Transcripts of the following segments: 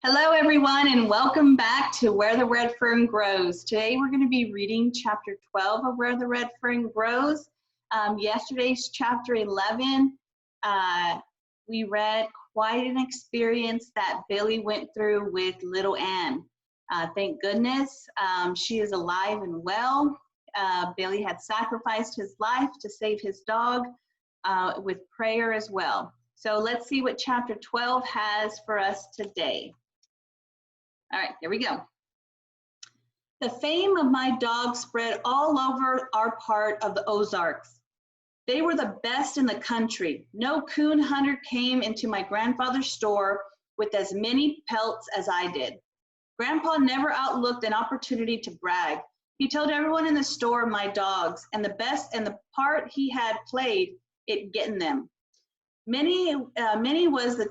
Hello everyone and welcome back to Where the Red Fern Grows. Today we're going to be reading chapter 12 of Where the Red Fern Grows. Yesterday's chapter 11, we read quite an experience that Billy went through with little Ann. Thank goodness she is alive and well. Billy had sacrificed his life to save his dog with prayer as well. So let's see what chapter 12 has for us today. All right, here we go. The fame of my dogs spread all over our part of the Ozarks. They were the best in the country. No coon hunter came into my grandfather's store with as many pelts as I did. Grandpa never outlooked an opportunity to brag. He told everyone in the store my dogs and the part he had played it getting them. Many was the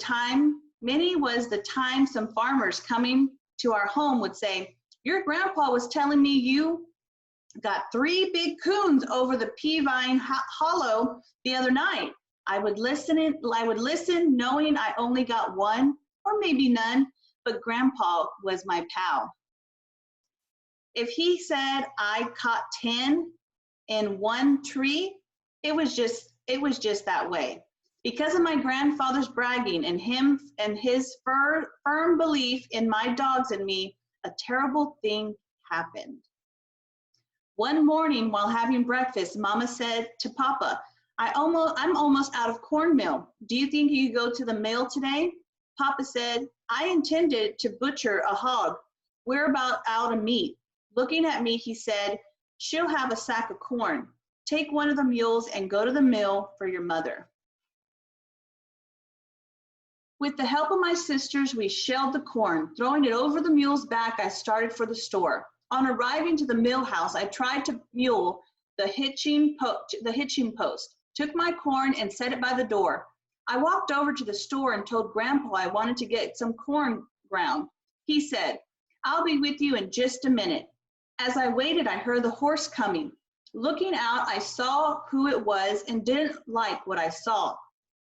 time some farmers coming to our home would say, "Your grandpa was telling me you got 3 big coons over the Peavine Hollow the other night." I would listen knowing I only got 1 or maybe none, but Grandpa was my pal. If he said I caught 10 in 1 tree, it was just that way. Because of my grandfather's bragging and his firm belief in my dogs and me, a terrible thing happened. One morning while having breakfast, Mama said to Papa, I'm almost out of cornmeal. Do you think you could go to the mill today? Papa said, I intended to butcher a hog. We're about out of meat. Looking at me, he said, she'll have a sack of corn. Take one of the mules and go to the mill for your mother. With the help of my sisters, we shelled the corn. Throwing it over the mule's back, I started for the store. On arriving to the mill house, I tried to mule the hitching post, took my corn and set it by the door. I walked over to the store and told Grandpa I wanted to get some corn ground. He said, I'll be with you in just a minute. As I waited, I heard the horse coming. Looking out, I saw who it was and didn't like what I saw.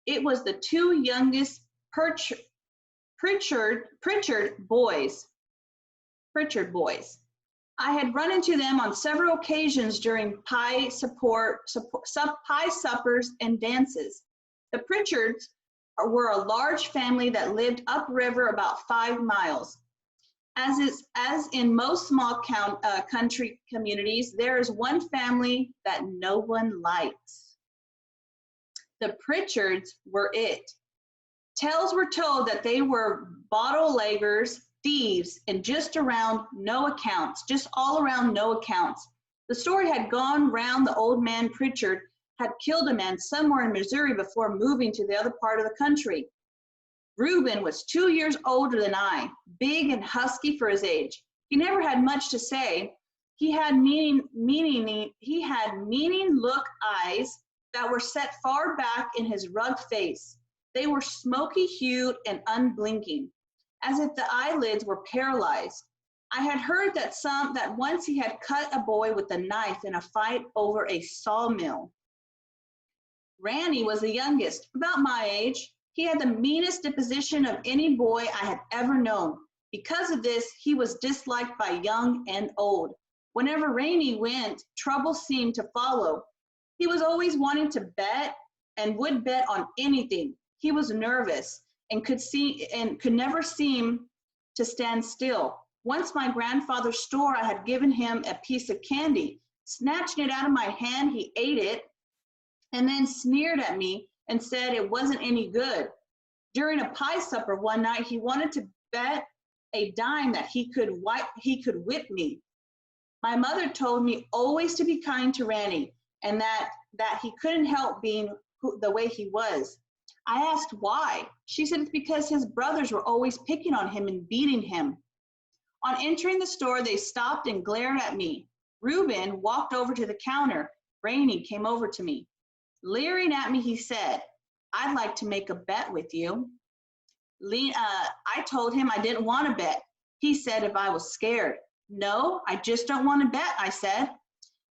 It was the 2 youngest Pritchard boys. I had run into them on several occasions during pie suppers and dances. The Pritchards were a large family that lived upriver about 5 miles. As in most small country communities, there is one family that no one likes. The Pritchards were it. Tales were told that they were bottle-leggers, thieves, and just all around no accounts. The story had gone round the old man Pritchard had killed a man somewhere in Missouri before moving to the other part of the country. Reuben was 2 years older than I, big and husky for his age. He never had much to say. He had meaning look eyes that were set far back in his rugged face. They were smoky-hued and unblinking, as if the eyelids were paralyzed. I had heard that once he had cut a boy with a knife in a fight over a sawmill. Randy was the youngest, about my age. He had the meanest disposition of any boy I had ever known. Because of this, he was disliked by young and old. Whenever Randy went, trouble seemed to follow. He was always wanting to bet and would bet on anything. He was nervous and could never seem to stand still. Once my grandfather's store, I had given him a piece of candy. Snatching it out of my hand, he ate it and then sneered at me and said it wasn't any good. During a pie supper one night, he wanted to bet a dime that he could whip me. My mother told me always to be kind to Randy and that he couldn't help being the way he was. I asked why. She said it's because his brothers were always picking on him and beating him. On entering the store, they stopped and glared at me. Reuben walked over to the counter. Rainey came over to me. Leering at me, he said, I'd like to make a bet with you. I told him I didn't want to bet. He said if I was scared. No, I just don't want to bet, I said.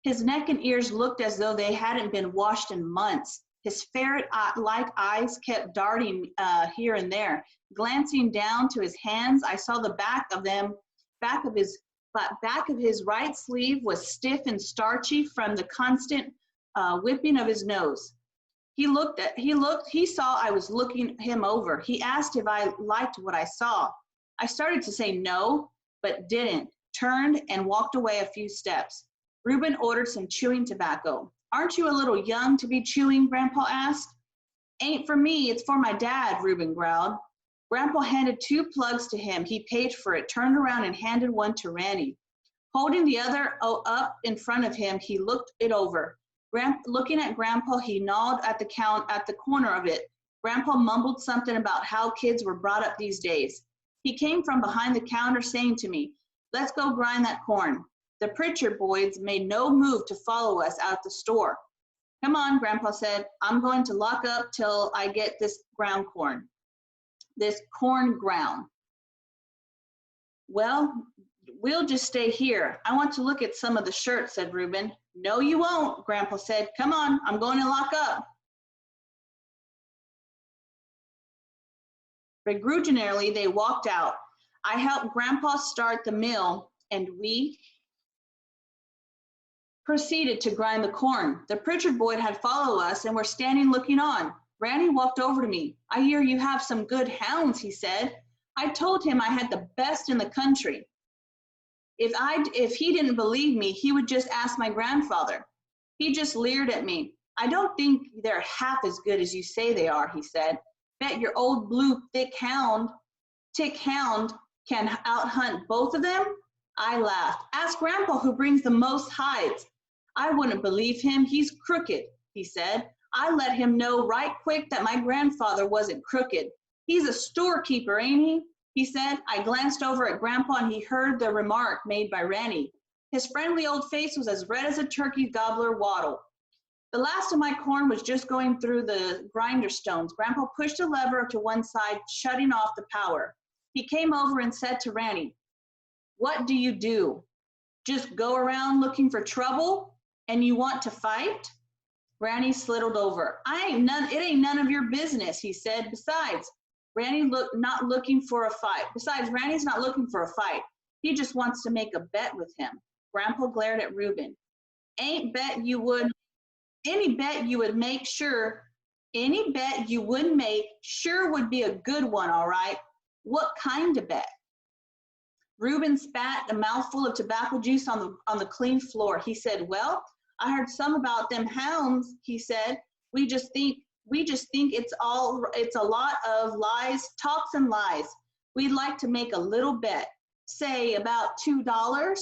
His neck and ears looked as though they hadn't been washed in months. His ferret-like eyes kept darting here and there. Glancing down to his hands, I saw the back of his right sleeve was stiff and starchy from the constant whipping of his nose. He saw I was looking him over. He asked if I liked what I saw. I started to say no, but didn't, turned and walked away a few steps. Reuben ordered some chewing tobacco. Aren't you a little young to be chewing? Grandpa asked. Ain't for me, it's for my dad, Reuben growled. Grandpa handed 2 plugs to him. He paid for it, turned around and handed one to Randy. Holding the other up in front of him, he looked it over. Looking at Grandpa, he gnawed at the corner of it. Grandpa mumbled something about how kids were brought up these days. He came from behind the counter saying to me, let's go grind that corn. The Pritchard boys made no move to follow us out the store. Come on, Grandpa said. I'm going to lock up till I get this ground corn. This corn ground. Well, we'll just stay here. I want to look at some of the shirts, said Reuben. No, you won't, Grandpa said. Come on, I'm going to lock up. Begrudgingly, they walked out. I helped Grandpa start the mill, and we proceeded to grind the corn. The Pritchard boy had followed us and were standing looking on. Randy walked over to me. I hear you have some good hounds, he said. I told him I had the best in the country. If he didn't believe me, he would just ask my grandfather. He just leered at me. I don't think they're half as good as you say they are, he said. Bet your old blue tick hound can out-hunt both of them? I laughed. Ask Grandpa who brings the most hides. I wouldn't believe him. He's crooked, he said. I let him know right quick that my grandfather wasn't crooked. He's a storekeeper, ain't he? He said. I glanced over at Grandpa and he heard the remark made by Randy. His friendly old face was as red as a turkey gobbler waddle. The last of my corn was just going through the grinder stones. Grandpa pushed a lever to one side, shutting off the power. He came over and said to Randy, what do? Just go around looking for trouble and you want to fight? Randy slittled over. It ain't none of your business, he said. Randy's not looking for a fight. Randy's not looking for a fight. He just wants to make a bet with him. Grandpa glared at Reuben. Any bet you would make sure would be a good one, all right. What kind of bet? Reuben spat a mouthful of tobacco juice on the clean floor. He said, well, I heard some about them hounds, he said. We just think it's a lot of lies, talks and lies. We'd like to make a little bet, say about $2.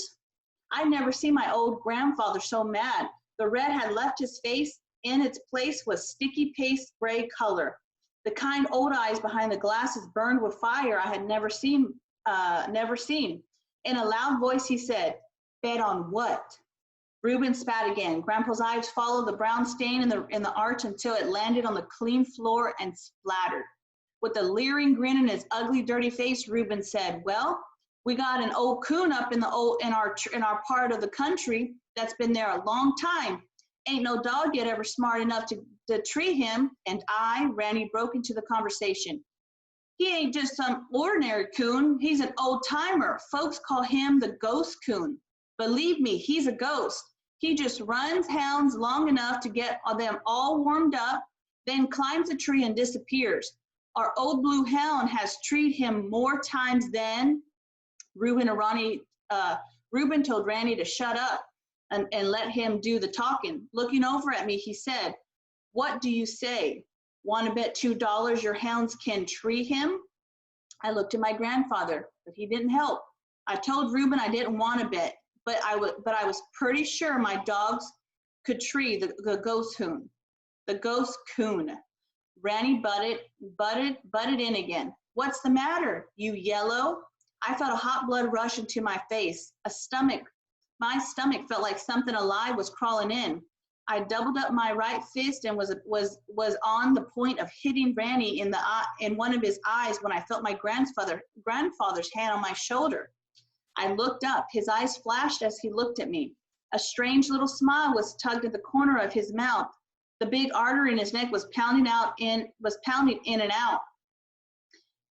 I never seen my old grandfather so mad. The red had left his face. In its place was sticky paste gray color. The kind old eyes behind the glasses burned with fire I had never seen. In a loud voice, he said, bet on what? Reuben spat again. Grandpa's eyes followed the brown stain in the arch until it landed on the clean floor and splattered. With a leering grin in his ugly, dirty face, Reuben said, well, we got an old coon up in our part of the country that's been there a long time. Ain't no dog yet ever smart enough to tree him. And Randy broke into the conversation. He ain't just some ordinary coon. He's an old timer. Folks call him the ghost coon. Believe me, he's a ghost. He just runs hounds long enough to get them all warmed up, then climbs a tree and disappears. Our old blue hound has treed him more times than Reuben told Randy to shut up and let him do the talking. Looking over at me, he said, what do you say? Want to bet $2 your hounds can tree him? I looked at my grandfather, but he didn't help. I told Reuben I didn't want to bet, but I was pretty sure my dogs could tree the ghost coon. The ghost coon. Randy butted in again. What's the matter, you yellow? I felt a hot blood rush into my face. My stomach felt like something alive was crawling in. I doubled up my right fist and was on the point of hitting Randy in one of his eyes when I felt my grandfather's hand on my shoulder. I looked up. His eyes flashed as he looked at me. A strange little smile was tugged at the corner of his mouth. The big artery in his neck was pounding in and out.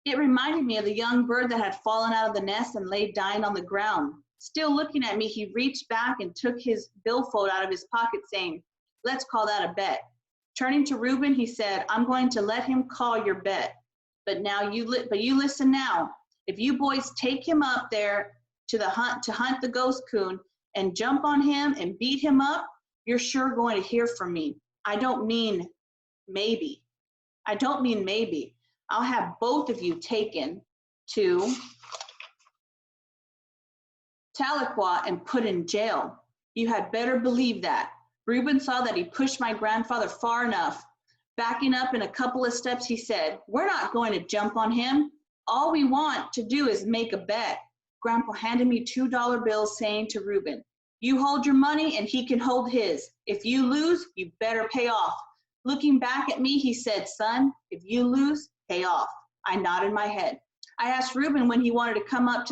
It reminded me of the young bird that had fallen out of the nest and lay dying on the ground. Still looking at me, he reached back and took his billfold out of his pocket, saying, "Let's call that a bet." Turning to Reuben, he said, "I'm going to let him call your bet. But you listen now. If you boys take him up there to hunt the ghost coon and jump on him and beat him up, you're sure going to hear from me. I don't mean maybe. I'll have both of you taken to Tahlequah and put in jail. You had better believe that." Reuben saw that he pushed my grandfather far enough. Backing up in a couple of steps, he said, "We're not going to jump on him. All we want to do is make a bet." Grandpa handed me $2 bills, saying to Reuben, "You hold your money and he can hold his. If you lose, you better pay off." Looking back at me, he said, "Son, if you lose, pay off." I nodded my head. I asked Reuben when he wanted to come up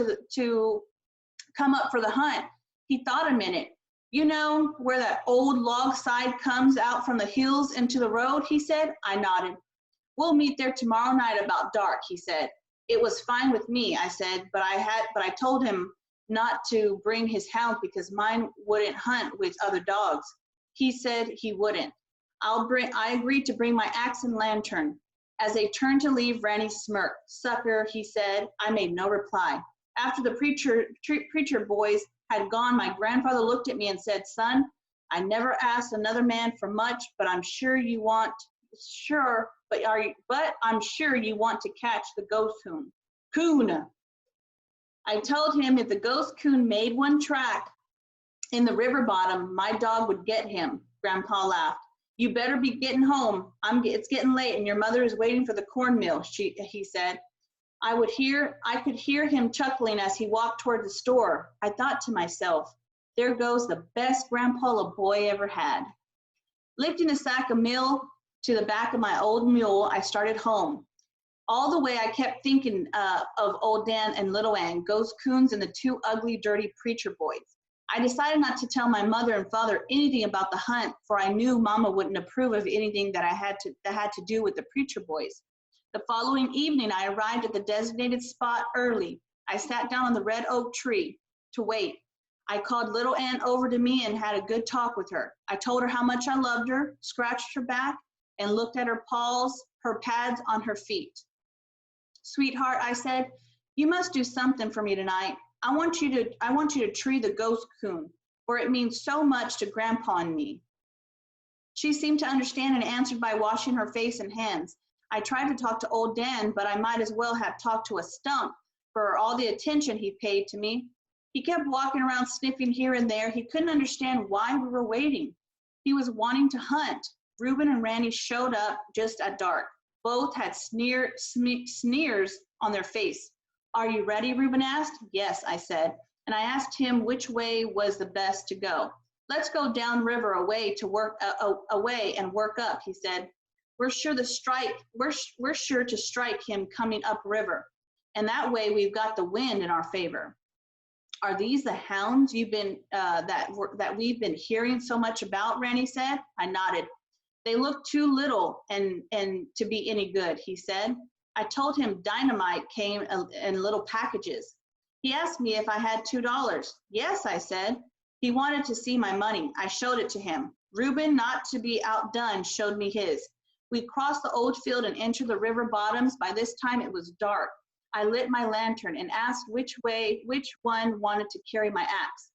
for the hunt. He thought a minute. "You know where that old log side comes out from the hills into the road?" he said. I nodded. "We'll meet there tomorrow night about dark," he said. It was fine with me, I said, but I told him not to bring his hound because mine wouldn't hunt with other dogs. He said he wouldn't. I agreed to bring my axe and lantern. As they turned to leave, Randy smirked. "Sucker," he said. I made no reply. After the preacher boys had gone, my grandfather looked at me and said, "Son, I never asked another man for much, but I'm sure you want to catch the ghost coon." I told him if the ghost coon made one track in the river bottom, my dog would get him. Grandpa laughed. "You better be getting home. It's getting late and your mother is waiting for the cornmeal," he said. I could hear him chuckling as he walked toward the store. I thought to myself, there goes the best grandpa a boy ever had. Lifting a sack of meal to the back of my old mule, I started home. All the way I kept thinking of old Dan and little Ann, ghost coons, and the two ugly, dirty preacher boys. I decided not to tell my mother and father anything about the hunt, for I knew Mama wouldn't approve of anything that had to do with the preacher boys. The following evening, I arrived at the designated spot early. I sat down on the red oak tree to wait. I called little Ann over to me and had a good talk with her. I told her how much I loved her, scratched her back, and looked at her pads on her feet. "Sweetheart," I said, "you must do something for me tonight. I want you to tree the ghost coon, for it means so much to Grandpa and me." She seemed to understand and answered by washing her face and hands. I tried to talk to old Dan, but I might as well have talked to a stump for all the attention he paid to me. He kept walking around sniffing here and there. He couldn't understand why we were waiting. He was wanting to hunt. Reuben and Randy showed up just at dark. Both had sneers on their face. "Are you ready?" Reuben asked. "Yes," I said, and I asked him which way was the best to go. "Let's go down river away and work up," he said. We're sure to strike him coming up river, and that way we've got the wind in our favor." "Are these the hounds you've been that we've been hearing so much about?" Randy said. I nodded. "They look too little and to be any good," he said. I told him dynamite came in little packages. He asked me if I had $2. "Yes," I said. He wanted to see my money. I showed it to him. Reuben, not to be outdone, showed me his. We crossed the old field and entered the river bottoms. By this time it was dark. I lit my lantern and asked which one wanted to carry my axe.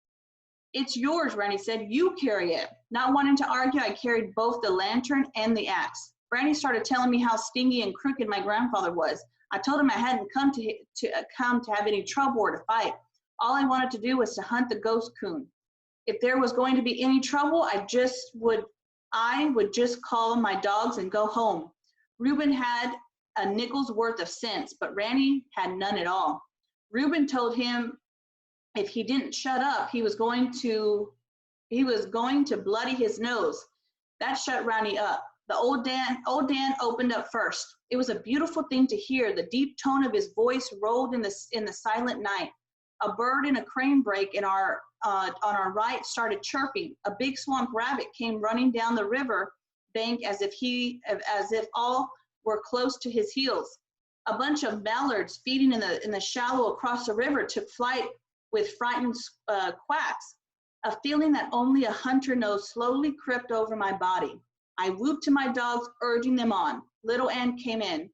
"It's yours," Randy said. "You carry it." Not wanting to argue, I carried both the lantern and the axe. Randy started telling me how stingy and crooked my grandfather was. I told him I hadn't come to have any trouble or to fight. All I wanted to do was to hunt the ghost coon. If there was going to be any trouble, I would just call my dogs and go home. Reuben had a nickel's worth of sense, but Randy had none at all. Reuben told him if he didn't shut up, he was going to bloody his nose. That shut Randy up. The old Dan opened up first. It was a beautiful thing to hear. The deep tone of his voice rolled in the silent night. A bird in a crane brake on our right started chirping. A big swamp rabbit came running down the river bank as if all were close to his heels. A bunch of mallards feeding in the shallow across the river took flight with frightened quacks. A feeling that only a hunter knows slowly crept over my body. I whooped to my dogs, urging them on. Little Ann came in.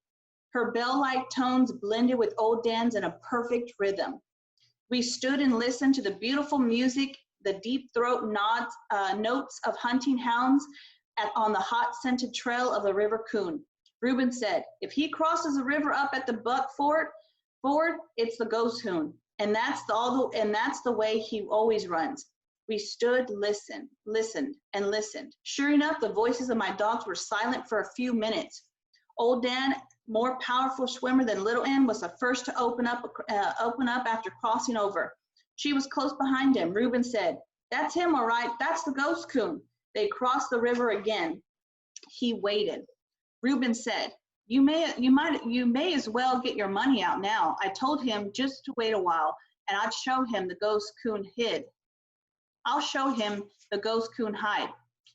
Her bell-like tones blended with old Dan's in a perfect rhythm. We stood and listened to the beautiful music, the deep throat notes of hunting hounds on the hot scented trail of the river coon. Reuben said, if he crosses the river up at the Buck Ford, it's the ghost coon. And that's the way he always runs. We stood, listened, and listened. Sure enough, the voices of my dogs were silent for a few minutes. Old Dan, more powerful swimmer than Little Ann, was the first to open up after crossing over. She was close behind him. Reuben said, that's him, all right. That's the ghost coon. They crossed the river again. He waited. Reuben said, you may as well get your money out now. I told him just to wait a while, and I'd show him the ghost coon hid. I'll show him the ghost coon hide.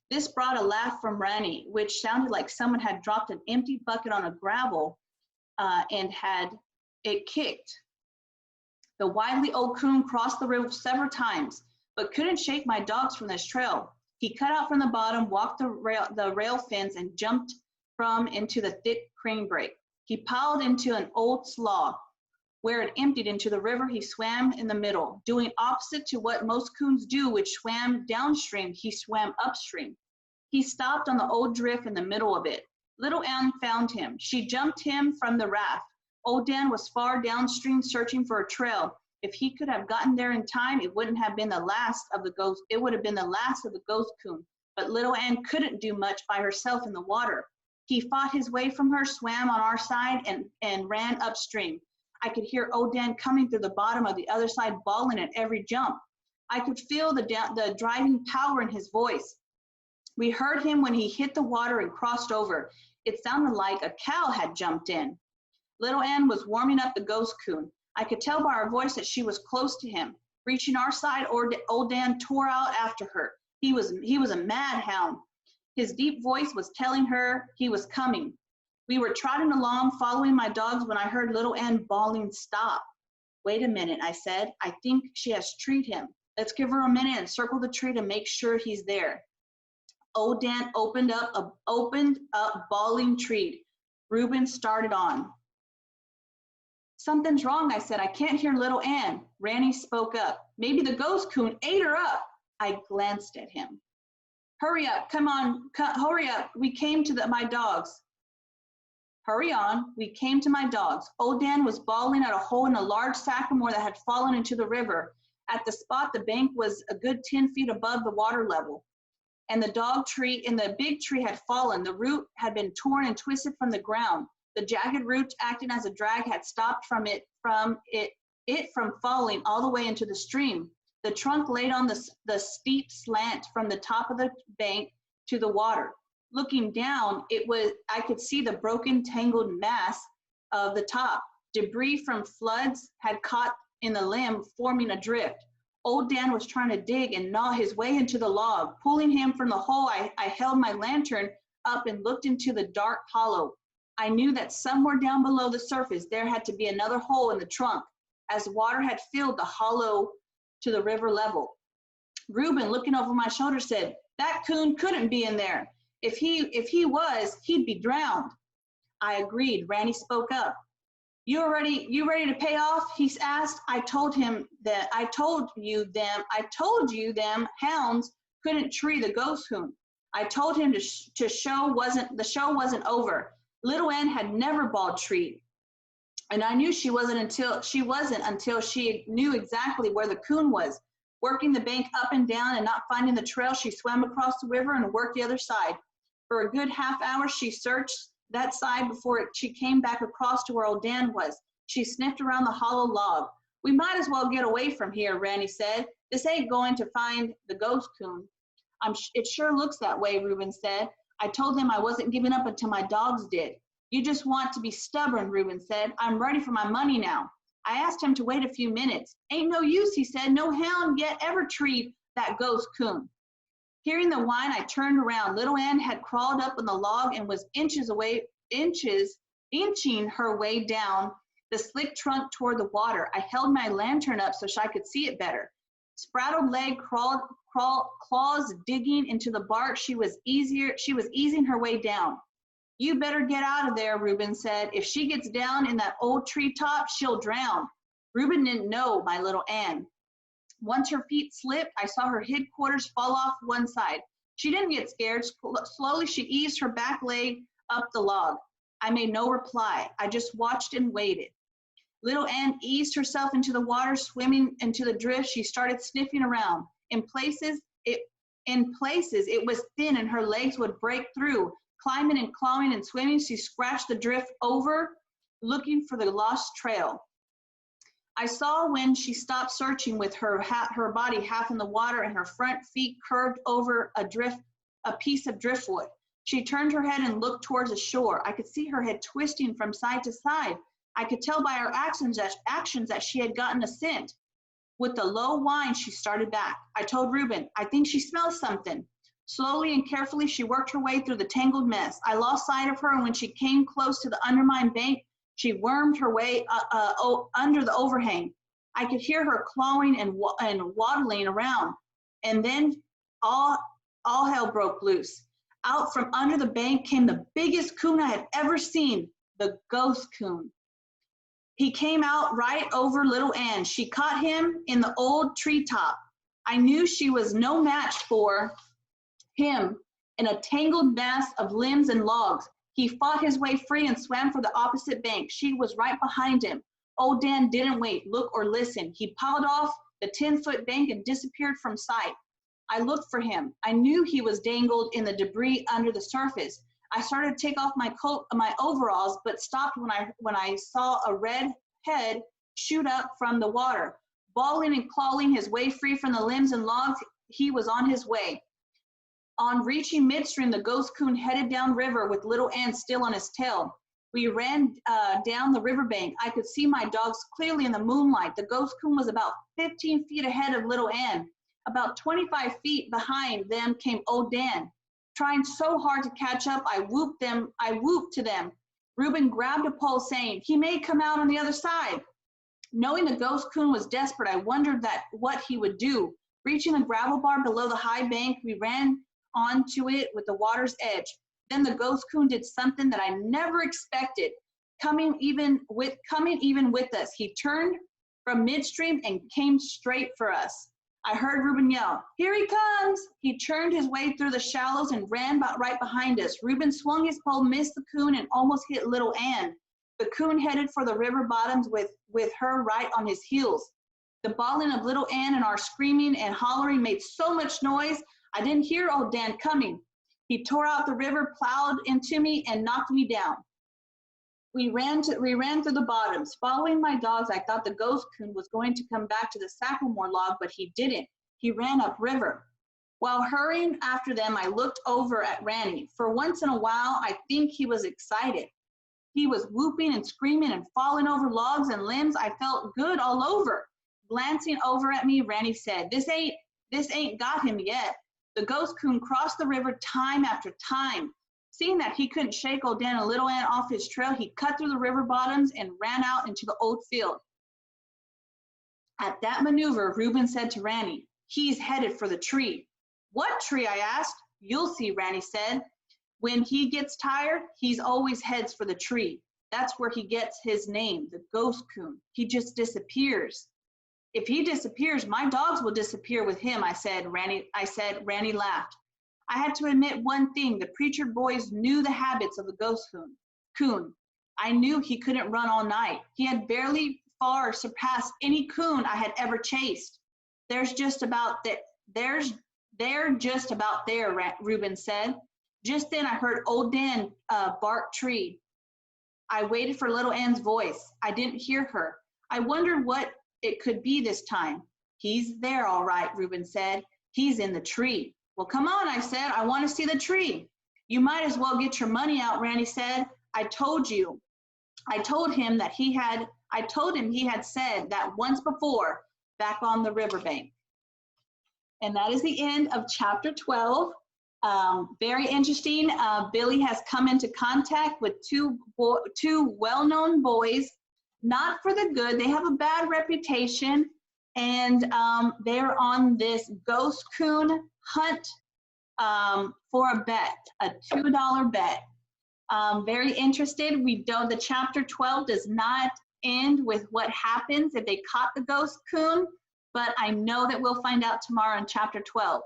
This brought a laugh from Ranny, which sounded like someone had dropped an empty bucket on a gravel and had it kicked. The wily old coon crossed the river several times, but couldn't shake my dogs from this trail. He cut out from the bottom, walked the rail fence, and jumped into the thick canebrake. He piled into an old slough. Where it emptied into the river, he swam in the middle, doing opposite to what most coons do, which swam downstream. He swam upstream. He stopped on the old drift in the middle of it. Little Ann found him. She jumped him from the raft. Old Dan was far downstream searching for a trail. If he could have gotten there in time, it wouldn't have been the last of the ghost. It would have been the last of the ghost coon. But Little Ann couldn't do much by herself in the water. He fought his way from her, swam on our side, and ran upstream. I could hear Old Dan coming through the bottom of the other side, bawling at every jump. I could feel the driving power in his voice. We heard him when he hit the water and crossed over. It sounded like a cow had jumped in. Little Ann was warming up the ghost coon. I could tell by her voice that she was close to him. Reaching our side, Old Dan tore out after her. He was a mad hound. His deep voice was telling her he was coming. We were trotting along, following my dogs, when I heard Little Ann bawling, stop. Wait a minute, I said. I think she has treed him. Let's give her a minute and circle the tree to make sure he's there. Old Dan opened up, bawling treed. Reuben started on. Something's wrong, I said. I can't hear Little Ann. Ranny spoke up. Maybe the ghost coon ate her up. I glanced at him. Hurry up, come on, hurry up. We came to my dogs. Hurry on, we came to my dogs. Old Dan was bawling at a hole in a large sycamore that had fallen into the river. At the spot, the bank was a good 10 feet above the water level. And the big tree had fallen. The root had been torn and twisted from the ground. The jagged roots acting as a drag had stopped from falling all the way into the stream. The trunk laid on the steep slant from the top of the bank to the water. Looking down, I could see the broken, tangled mass of the top. Debris from floods had caught in the limb, forming a drift. Old Dan was trying to dig and gnaw his way into the log. Pulling him from the hole, I held my lantern up and looked into the dark hollow. I knew that somewhere down below the surface, there had to be another hole in the trunk, as water had filled the hollow to the river level. Reuben, looking over my shoulder, said, that coon couldn't be in there. If he was, he'd be drowned. I agreed. Randy spoke up. You ready to pay off? He asked. I told you them hounds couldn't tree the ghost coon. I told him the show wasn't over. Little Ann had never bawled treat. And I knew she wasn't until she knew exactly where the coon was. Working the bank up and down and not finding the trail, she swam across the river and worked the other side. For a good half hour, she searched that side before she came back across to where Old Dan was. She sniffed around the hollow log. We might as well get away from here, Randy said. This ain't going to find the ghost coon. It sure looks that way, Reuben said. I told him I wasn't giving up until my dogs did. You just want to be stubborn, Reuben said. I'm ready for my money now. I asked him to wait a few minutes. Ain't no use, he said. No hound yet ever treed that ghost coon. Hearing the whine, I turned around. Little Ann had crawled up on the log and was inching her way down the slick trunk toward the water. I held my lantern up so I could see it better. Sprouted leg, claws digging into the bark. She was easing her way down. You better get out of there, Reuben said. If she gets down in that old treetop, she'll drown. Reuben didn't know my little Ann. Once her feet slipped, I saw her hindquarters fall off one side. She didn't get scared. Slowly, she eased her back leg up the log. I made no reply. I just watched and waited. Little Ann eased herself into the water, swimming into the drift. She started sniffing around. In places, it was thin and her legs would break through. Climbing and clawing and swimming, she scratched the drift over, looking for the lost trail. I saw when she stopped searching with her body half in the water and her front feet curved over a piece of driftwood. She turned her head and looked towards the shore. I could see her head twisting from side to side. I could tell by her actions that she had gotten a scent. With a low whine, she started back. I told Reuben, I think she smells something. Slowly and carefully, she worked her way through the tangled mess. I lost sight of her, and when she came close to the undermined bank, she wormed her way under the overhang. I could hear her clawing and waddling around. And then all hell broke loose. Out from under the bank came the biggest coon I had ever seen, the ghost coon. He came out right over little Ann. She caught him in the old treetop. I knew she was no match for him in a tangled mass of limbs and logs. He fought his way free and swam for the opposite bank. She was right behind him. Old Dan didn't wait, look, or listen. He piled off the 10-foot bank and disappeared from sight. I looked for him. I knew he was dangled in the debris under the surface. I started to take off my coat, my overalls, but stopped when I saw a red head shoot up from the water. Bawling and clawing his way free from the limbs and logs, he was on his way. On reaching midstream, the ghost coon headed downriver with little Ann still on his tail. We ran down the riverbank. I could see my dogs clearly in the moonlight. The ghost coon was about 15 feet ahead of little Ann. About 25 feet behind them came old Dan. Trying so hard to catch up, I whooped to them. Reuben grabbed a pole, saying, he may come out on the other side. Knowing the ghost coon was desperate, I wondered what he would do. Reaching the gravel bar below the high bank, we ran onto it with the water's edge. Then the ghost coon did something that I never expected, coming even with us. He turned from midstream and came straight for us. I heard Reuben yell, here he comes! He churned his way through the shallows and ran right behind us. Reuben swung his pole, missed the coon, and almost hit little Ann. The coon headed for the river bottoms with her right on his heels. The bawling of little Ann and our screaming and hollering made so much noise, I didn't hear old Dan coming. He tore out the river, plowed into me, and knocked me down. We ran through the bottoms. Following my dogs, I thought the ghost coon was going to come back to the Sacklemore log, but he didn't. He ran upriver. While hurrying after them, I looked over at Ranny. For once in a while, I think he was excited. He was whooping and screaming and falling over logs and limbs. I felt good all over. Glancing over at me, Ranny said, this ain't got him yet. The ghost coon crossed the river time after time. Seeing that he couldn't shake old Dan and little Ann off his trail, he cut through the river bottoms and ran out into the old field. At that maneuver, Reuben said to Ranny, he's headed for the tree. What tree? I asked. You'll see, Ranny said. When he gets tired, he's always heads for the tree. That's where he gets his name, the ghost coon. He just disappears. If he disappears, my dogs will disappear with him, I said. Ranny laughed. I had to admit one thing. The preacher boys knew the habits of the ghost coon. I knew he couldn't run all night. He had barely far surpassed any coon I had ever chased. They're just about there, Reuben said. Just then I heard old Dan bark tree. I waited for little Ann's voice. I didn't hear her. I wondered what it could be this time. He's there all right, Reuben said. He's in the tree. Well, come on, I said. I want to see the tree. You might as well get your money out, Randy said. I told him he had said that once before back on the riverbank. And that is the end of chapter 12. Very interesting. Billy has come into contact with two well-known boys, not for the good. They have a bad reputation, and they're on this ghost coon hunt for a bet, a $2 bet. Very interested. The chapter 12 does not end with what happens if they caught the ghost coon, but I know that we'll find out tomorrow in chapter 12.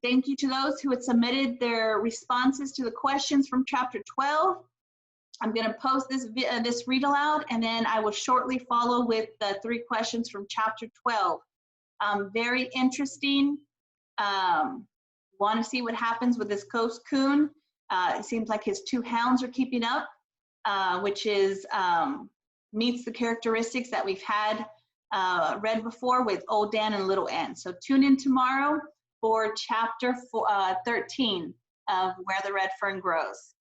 Thank you to those who had submitted their responses to the questions from chapter 12. I'm going to post this read aloud, and then I will shortly follow with the 3 questions from chapter 12. Very interesting. Want to see what happens with this ghost coon. It seems like his 2 hounds are keeping up, which is meets the characteristics that we've had read before with Old Dan and Little Ann. So tune in tomorrow for chapter 13 of Where the Red Fern Grows.